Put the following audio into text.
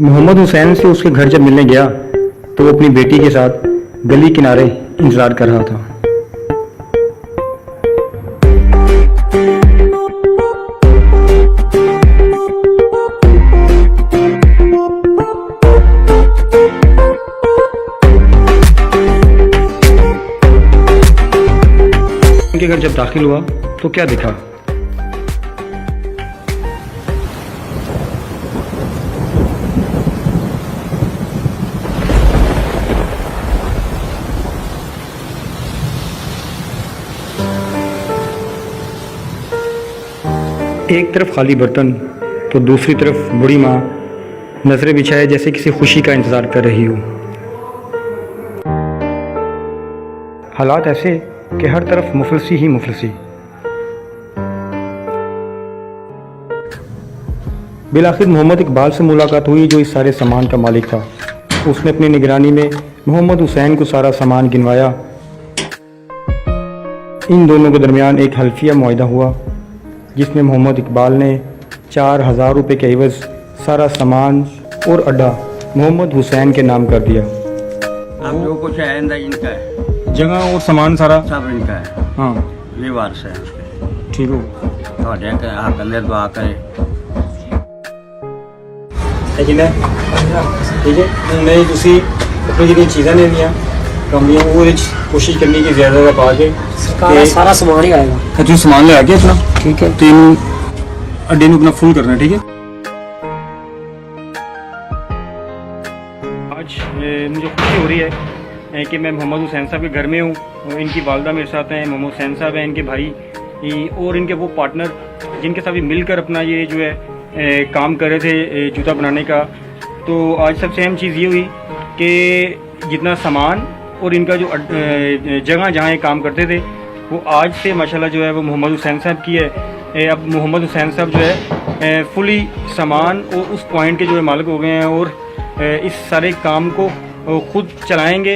मोहम्मद हुसैन से उसके घर जब मिलने गया तो वो अपनी बेटी के साथ गली किनारे इंतज़ार कर रहा था। उनके घर जब दाखिल हुआ तो क्या दिखा? एक तरफ खाली बर्तन तो दूसरी तरफ बूढ़ी माँ नजरें बिछाए जैसे किसी खुशी का इंतज़ार कर रही हो। हालात ऐसे कि हर तरफ मुफलसी ही मुफलसी। बिलाखिर मोहम्मद इकबाल से मुलाकात हुई जो इस सारे सामान का मालिक था। उसने अपनी निगरानी में मोहम्मद हुसैन को सारा सामान गिनवाया। इन दोनों के दरमियान एक हल्फिया मुआहदा हुआ जिसमें मोहम्मद इकबाल ने 4000 रुपये के एवज़ सारा सामान और अड्डा मोहम्मद हुसैन के नाम कर दिया। अब जो कुछ है अंदर इनका है, जगह और सामान सारा सब इनका है। हाँ ये वारस है उसके। ठीक हो ਤੁਹਾਡੇ ਹੱਕ ਅੰਦਰ ਦੁਆ ਕਰੇ। लेकिन ठीक है नहीं तुसी अपनी जितनी चीज़ें लेनिया कमियां वो कोशिश करनी कि ज़्यादा पा के सारा सामान ही आएगा। तुम सामान ले आके अपना ठीक है तीन अड्डे में अपना फुल करना है। ठीक है आज मुझे खुशी हो रही है कि मैं मोहम्मद हुसैन साहब के घर में हूँ। इनकी वालदा मेरे साथ हैं, मोहम्मद हुसैन साहब हैं, इनके भाई और इनके वो पार्टनर जिनके साथ भी मिलकर अपना ये जो है काम कर रहे थे जूता बनाने का। तो आज सबसे अहम चीज़ ये हुई कि जितना सामान और इनका जो जगह जहाँ ये काम करते थे वो आज से माशाल्लाह जो है वो मोहम्मद हुसैन साहब की है। अब मोहम्मद हुसैन साहब जो है फुली सामान और उस पॉइंट के जो है मालिक हो गए हैं और इस सारे काम को खुद चलाएंगे।